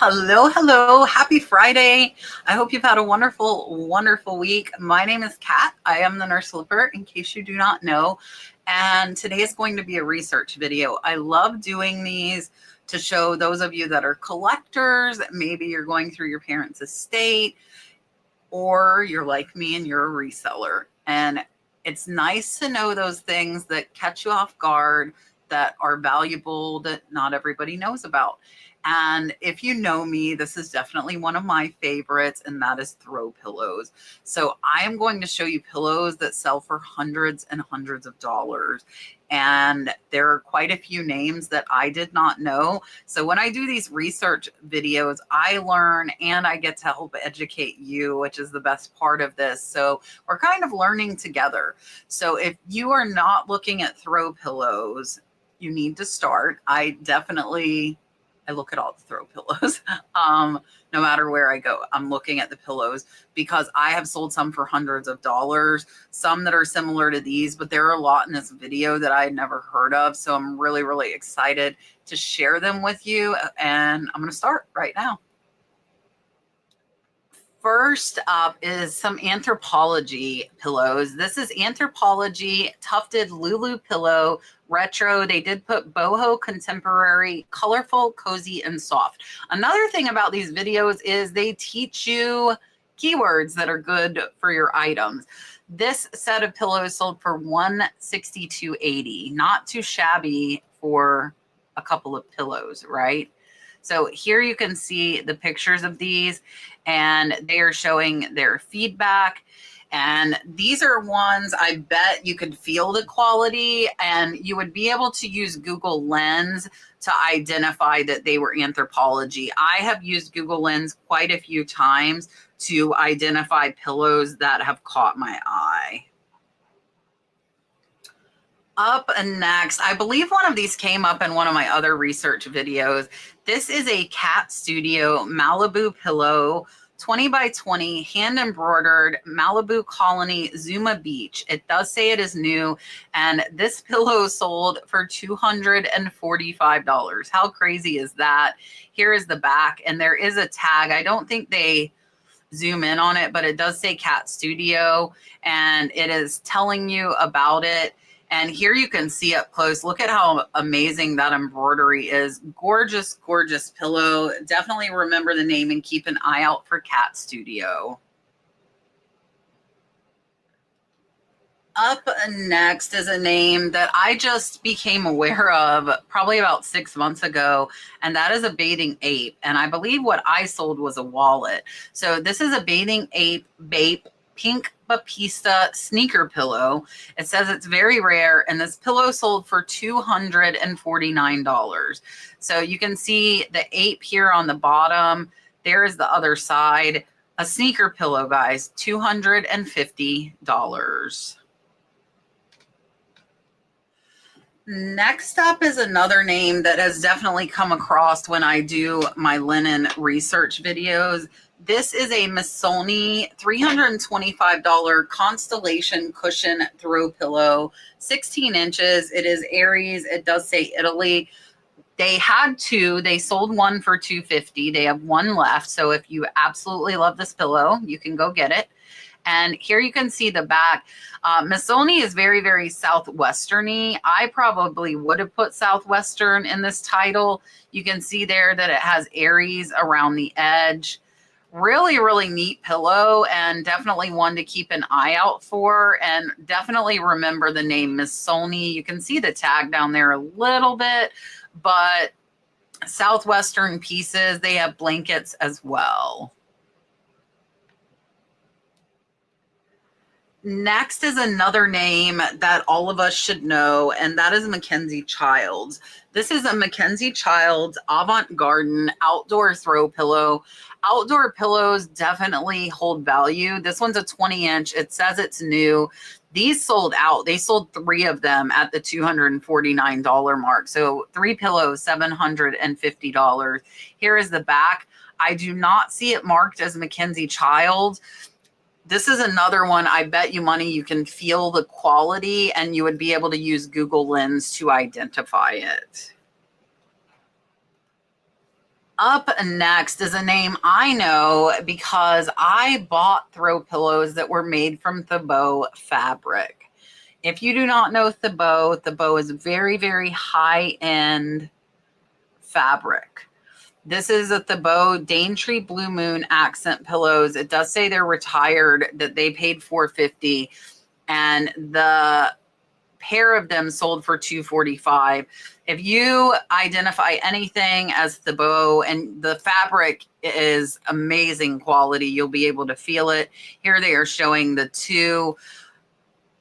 Hello, hello. Happy Friday. I hope you've had a wonderful, wonderful week. My name is Kat. I am the Nurse Flipper, in case you do not know. And today is going to be a research video. I love doing these to show those of you that are collectors. Maybe you're going through your parents' estate, or you're like me and you're a reseller. And it's nice to know those things that catch you off guard, that are valuable, that not everybody knows about. And if you know me, this is definitely one of my favorites, and that is throw pillows. So I am going to show you pillows that sell for hundreds and hundreds of dollars. And there are quite a few names that I did not know. So when I do these research videos, I learn and I get to help educate you, which is the best part of this. So we're kind of learning together. So if you are not looking at throw pillows, you need to start. I look at all the throw pillows. No matter where I go, I'm looking at the pillows because I have sold some for hundreds of dollars, some that are similar to these, but there are a lot in this video that I had never heard of. So I'm really, really excited to share them with you. And I'm going to start right now. First up is some Anthropologie pillows. This is Anthropologie Tufted Lulu Pillow Retro. They did put boho, contemporary, colorful, cozy, and soft. Another thing about these videos is they teach you keywords that are good for your items. This set of pillows sold for $162.80. Not too shabby for a couple of pillows, right? So here you can see the pictures of these, and they are showing their feedback. And these are ones I bet you could feel the quality, and you would be able to use Google Lens to identify that they were Anthropologie. I have used Google Lens quite a few times to identify pillows that have caught my eye. Up next, I believe one of these came up in one of my other research videos. This is a Cat Studio Malibu pillow, 20 by 20, hand embroidered Malibu Colony Zuma Beach. It does say it is new, and this pillow sold for $245. How crazy is that? Here is the back, and there is a tag. I don't think they zoom in on it, but it does say Cat Studio, and it is telling you about it. And here you can see up close. Look at how amazing that embroidery is. Gorgeous, gorgeous pillow. Definitely remember the name and keep an eye out for Cat Studio. Up next is a name that I just became aware of probably about 6 months ago, and that is a Bathing Ape. And I believe what I sold was a wallet. So this is a Bathing Ape Bape Pink Bapista sneaker pillow. It says it's very rare, and this pillow sold for $249. So you can see the ape here on the bottom. There is the other side. A sneaker pillow, guys, $250. Next up is another name that has definitely come across when I do my linen research videos. This is a Missoni $325 Constellation cushion throw pillow, 16 inches. It is Aries. It does say Italy. They had two. They sold one for $250. They have one left. So if you absolutely love this pillow, you can go get it. And here you can see the back. Missoni is very, very southwesterny. I probably would have put southwestern in this title. You can see there that it has Aries around the edge. Really, really neat pillow, and definitely one to keep an eye out for. And definitely remember the name Missoni. You can see the tag down there a little bit, but southwestern pieces, they have blankets as well. Next is another name that all of us should know, and that is Mackenzie Childs. This is a Mackenzie Childs Avant Garden outdoor throw pillow. Outdoor pillows definitely hold value. This one's a 20-inch. It says it's new. These sold out. They sold 3 of them at the $249 mark. So 3 pillows, $750. Here is the back. I do not see it marked as Mackenzie Childs. This is another one, I bet you money you can feel the quality, and you would be able to use Google Lens to identify it. Up next is a name I know because I bought throw pillows that were made from Thibaut fabric. If you do not know Thibaut, Thibaut is very, very high-end fabric. This is a Thibaut Daintree Blue Moon accent pillows. It does say they're retired, that they paid $450, and the pair of them sold for $245. If you identify anything as Thibaut, and the fabric is amazing quality, you'll be able to feel it. Here they are showing the two.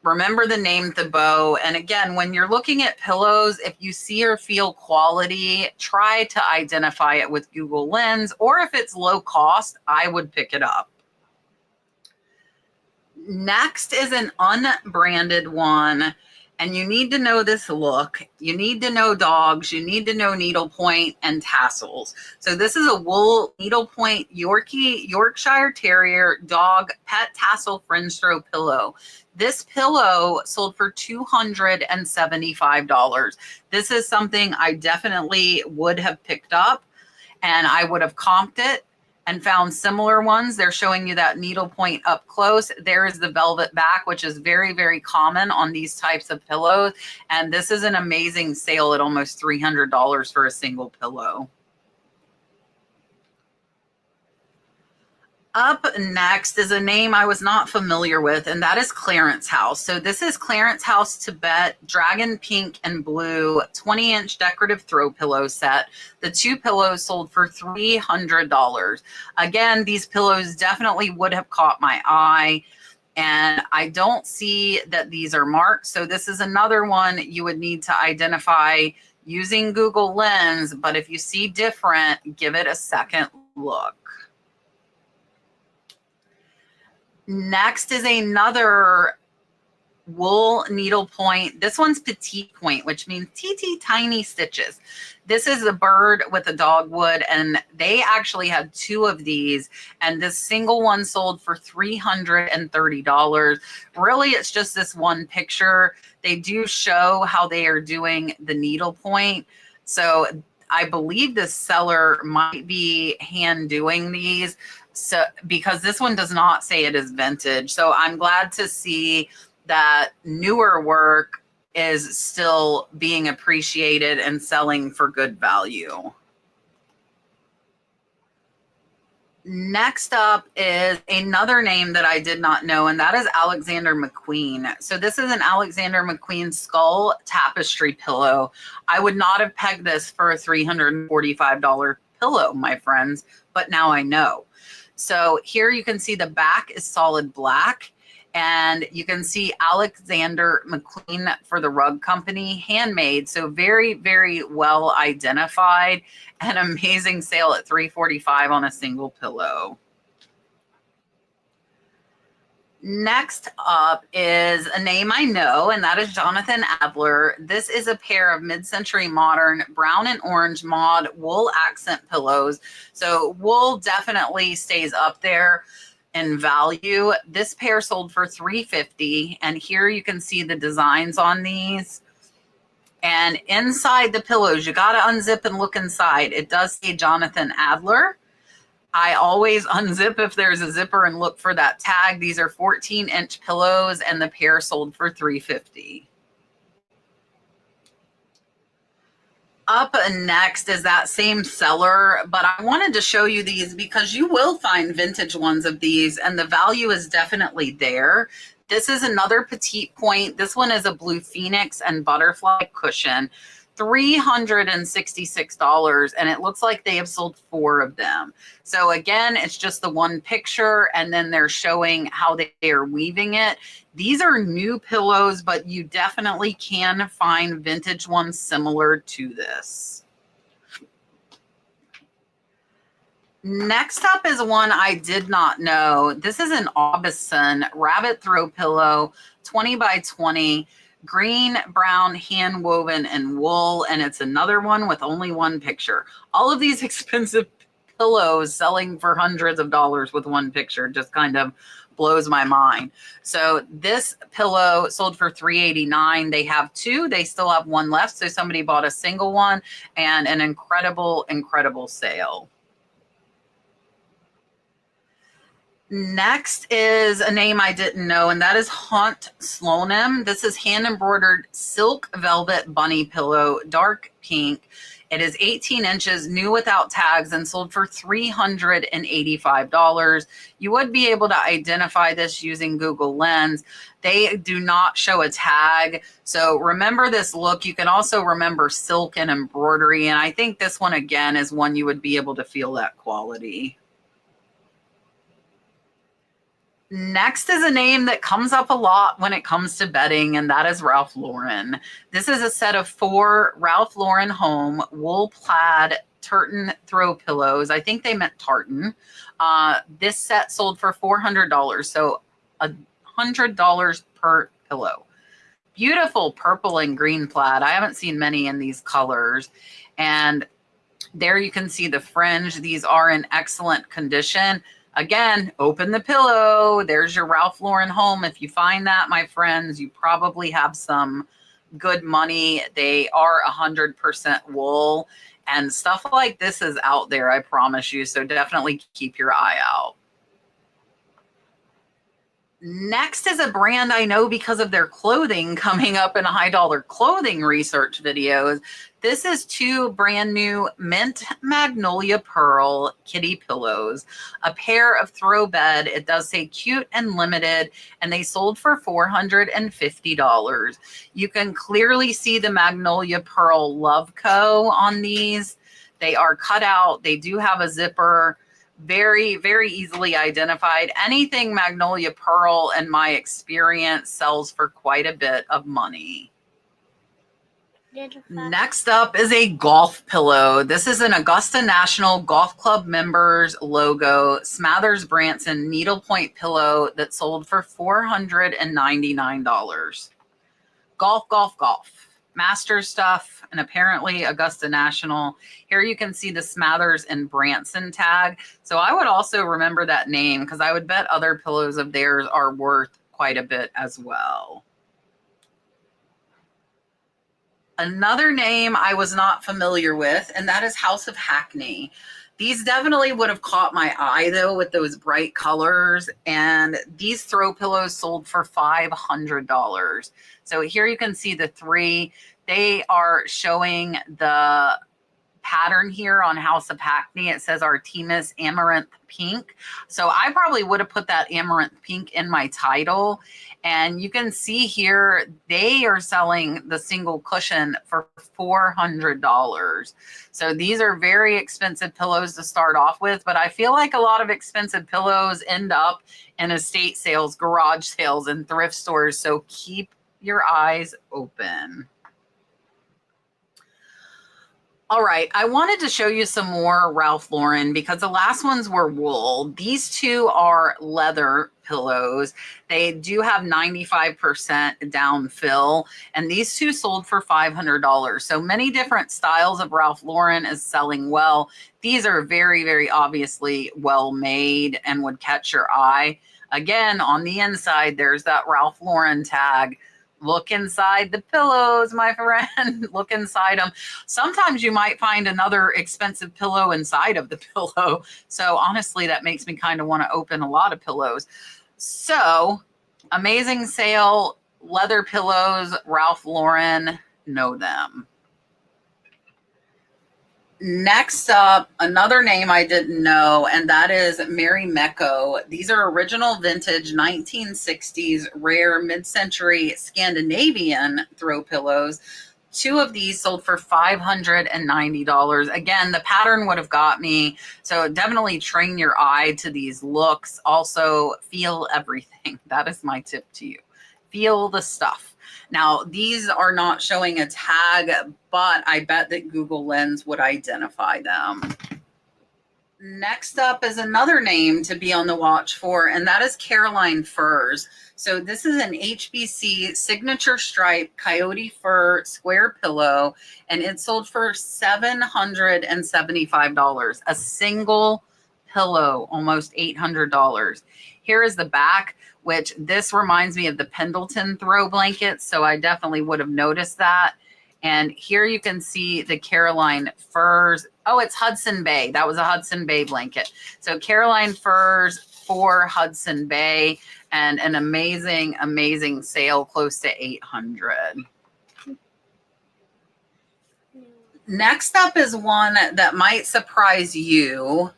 Remember the name Thibaut. And again, when you're looking at pillows, if you see or feel quality, try to identify it with Google Lens, or if it's low cost, I would pick it up. Next is an unbranded one. And you need to know this look. You need to know dogs. You need to know needlepoint and tassels. So this is a wool needlepoint Yorkshire Terrier dog pet tassel fringe throw pillow. This pillow sold for $275. This is something I definitely would have picked up, and I would have comped it and found similar ones. They're showing you that needlepoint up close. There is the velvet back, which is very, very common on these types of pillows. And this is an amazing sale at almost $300 for a single pillow. Up next is a name I was not familiar with, and that is Clarence House. So this is Clarence House Tibet Dragon Pink and Blue 20-inch decorative throw pillow set. The two pillows sold for $300. Again, these pillows definitely would have caught my eye, and I don't see that these are marked. So this is another one you would need to identify using Google Lens, but if you see different, give it a second look. Next is another wool needlepoint. This one's Petit point, which means teeny tiny stitches. This is a bird with a dogwood, and they actually had two of these, and this single one sold for $330. Really, it's just this one picture. They do show how they are doing the needlepoint. So I believe this seller might be hand doing these. So, because this one does not say it is vintage. So I'm glad to see that newer work is still being appreciated and selling for good value. Next up is another name that I did not know, and that is Alexander McQueen. So this is an Alexander McQueen skull tapestry pillow. I would not have pegged this for a $345 pillow, my friends, but now I know. So here you can see the back is solid black, and you can see Alexander McQueen for the rug company, handmade. So very, very well identified. An amazing sale at $345 on a single pillow. Next up is a name I know, and that is Jonathan Adler. This is a pair of mid-century modern brown and orange mod wool accent pillows. So wool definitely stays up there in value. This pair sold for $350, and here you can see the designs on these. And inside the pillows, you got to unzip and look inside. It does say Jonathan Adler. I always unzip if there's a zipper and look for that tag. These are 14-inch pillows, and the pair sold for $350. Up next is that same seller, but I wanted to show you these because you will find vintage ones of these, and the value is definitely there. This is another Petit point. This one is a blue phoenix and butterfly cushion. $366, and it looks like they have sold 4 of them. So again, it's just the one picture, and then they're showing how they are weaving it. These are new pillows, but you definitely can find vintage ones similar to this. Next up is one I did not know. This is an Aubusson rabbit throw pillow, 20 by 20. Green, brown, hand woven, and wool, and it's another one with only one picture. All of these expensive pillows selling for hundreds of dollars with one picture just kind of blows my mind. So this pillow sold for $389. They have 2. They still have 1 left. So somebody bought a single one, and an incredible, incredible sale. Next is a name I didn't know, and that is Haunt Sloan. This is hand embroidered silk velvet bunny pillow, dark pink. It is 18 inches, new without tags, and sold for $385. You would be able to identify this using Google Lens. They do not show a tag. So remember this look. You can also remember silk and embroidery. And I think this one, again, is one you would be able to feel that quality. Next is a name that comes up a lot when it comes to bedding, and that is Ralph Lauren. This is a set of 4 Ralph Lauren Home wool plaid tartan throw pillows. I think they meant tartan. This set sold for $400, so $100 per pillow. Beautiful purple and green plaid. I haven't seen many in these colors. And there you can see the fringe. These are in excellent condition. Again, open the pillow. There's your Ralph Lauren Home. If you find that, my friends, you probably have some good money. They are 100% wool, and stuff like this is out there, I promise you. So definitely keep your eye out. Next is a brand I know because of their clothing coming up in high dollar clothing research videos. This is 2 brand new mint Magnolia Pearl kitty pillows, a pair of throw bed. It does say cute and limited, and they sold for $450. You can clearly see the Magnolia Pearl Love Co. on these. They are cut out. They do have a zipper. Very, very easily identified. Anything Magnolia Pearl, in my experience, sells for quite a bit of money. Next up is a golf pillow. This is an Augusta National Golf Club members logo Smathers Branson needlepoint pillow that sold for $499. Golf, golf, golf. Master stuff, and apparently Augusta National. Here you can see the Smathers and Branson tag. So I would also remember that name because I would bet other pillows of theirs are worth quite a bit as well. Another name I was not familiar with, and that is House of Hackney. These definitely would have caught my eye, though, with those bright colors. And these throw pillows sold for $500. So here you can see the 3. They are showing the pattern here on House of Hackney. It says Artemis Amaranth Pink. So I probably would have put that Amaranth Pink in my title. And you can see here, they are selling the single cushion for $400. So these are very expensive pillows to start off with, but I feel like a lot of expensive pillows end up in estate sales, garage sales, and thrift stores. So keep your eyes open. All right, I wanted to show you some more Ralph Lauren because the last ones were wool. These 2 are leather pillows. They do have 95% down fill, and these 2 sold for $500. So many different styles of Ralph Lauren is selling well. These are very, very obviously well made and would catch your eye. Again, on the inside, there's that Ralph Lauren tag. Look inside the pillows, my friend. Look inside them. Sometimes you might find another expensive pillow inside of the pillow. So honestly, that makes me kind of want to open a lot of pillows. So amazing sale, leather pillows, Ralph Lauren, know them. Next up, another name I didn't know, and that is Marimekko. These are original vintage 1960s rare mid-century Scandinavian throw pillows. 2 of these sold for $590. Again, the pattern would have got me. So definitely train your eye to these looks. Also, feel everything. That is my tip to you. Feel the stuff. Now, these are not showing a tag, but I bet that Google Lens would identify them. Next up is another name to be on the watch for, and that is Caroline Furs. So this is an HBC signature stripe coyote fur square pillow, and it sold for $775. A single pillow, almost $800. Here is the back, which this reminds me of the Pendleton throw blankets. So I definitely would have noticed that. And here you can see the Caroline Furs. Oh, it's Hudson Bay. That was a Hudson Bay blanket. So Caroline Furs for Hudson Bay, and an amazing, amazing sale, close to $800. Next up is one that might surprise you,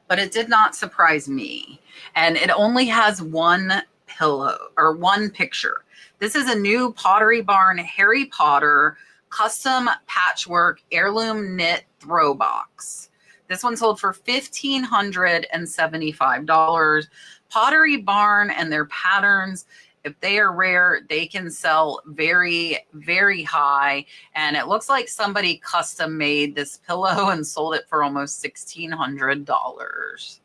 but it did not surprise me. And it only has one pillow or one picture. This is a new Pottery Barn Harry Potter custom patchwork heirloom knit throw box. This one sold for $1,575. Pottery Barn and their patterns, if they are rare, they can sell very, very high. And it looks like somebody custom made this pillow and sold it for almost $1,600.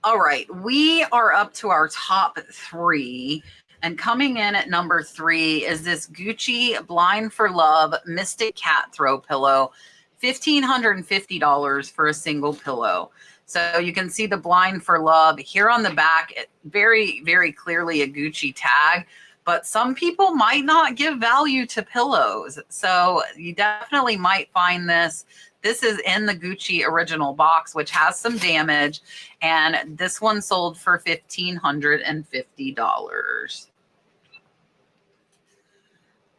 All right, we are up to our top three. And coming in at number 3 is this Gucci Blind for Love Mystic Cat Throw Pillow. $1,550 for a single pillow. So you can see the Blind for Love here on the back, very, very clearly a Gucci tag, but some people might not give value to pillows. So you definitely might find this. This is in the Gucci original box, which has some damage, and this one sold for $1,550.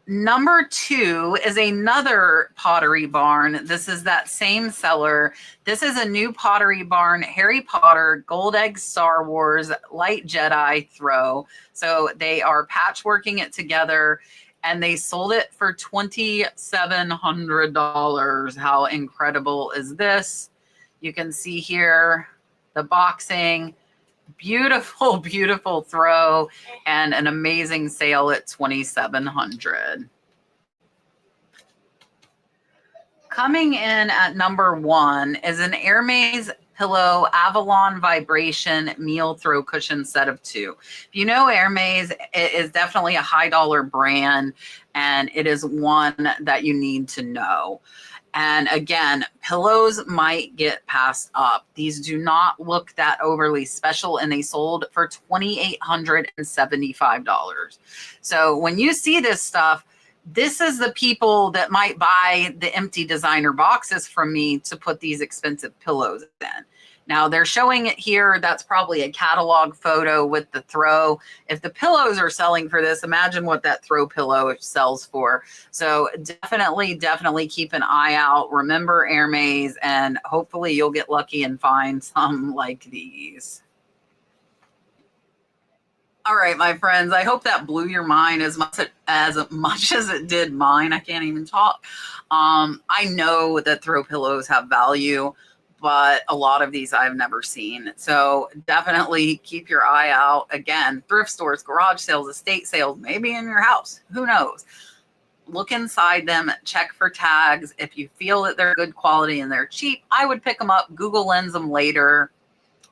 Number 2 is another Pottery Barn. This is that same seller. This is a new Pottery Barn Harry Potter Gold Egg Star Wars Light Jedi throw. So they are patchworking it together, and they sold it for $2,700. How incredible is this? You can see here the boxing. Beautiful, beautiful throw, and an amazing sale at $2,700. Coming in at number 1 is an Hermes Pillow Avalon Vibration Meal Throw Cushion set of 2. If you know Hermes, it is definitely a high dollar brand, and it is one that you need to know. And again, pillows might get passed up. These do not look that overly special, and they sold for $2,875. So when you see this stuff, this is the people that might buy the empty designer boxes from me to put these expensive pillows in. Now they're showing it here. That's probably a catalog photo with the throw. If the pillows are selling for this, imagine what that throw pillow sells for. So definitely, definitely keep an eye out. Remember Hermes, and hopefully you'll get lucky and find some like these. All right, my friends, I hope that blew your mind as much as it did mine. I can't even talk. I know that throw pillows have value, but a lot of these I've never seen. So definitely keep your eye out. Again, thrift stores, garage sales, estate sales, maybe in your house. Who knows? Look inside them, check for tags. If you feel that they're good quality and they're cheap, I would pick them up, Google Lens them later.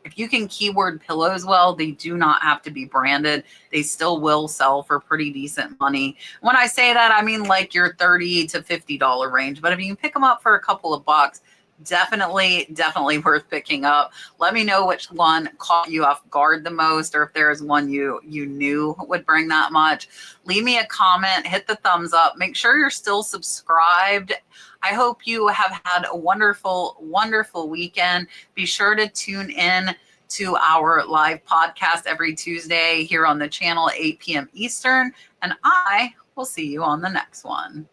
If you can keyword pillows well, they do not have to be branded. They still will sell for pretty decent money. When I say that, I mean like your $30 to $50 range. But if you can pick them up for a couple of bucks, definitely, definitely worth picking up. Let me know which one caught you off guard the most, or if there's one you knew would bring that much. Leave me a comment, hit the thumbs up. Make sure you're still subscribed. I hope you have had a wonderful, wonderful weekend. Be sure to tune in to our live podcast every Tuesday here on the channel at 8 p.m. Eastern, and I will see you on the next one.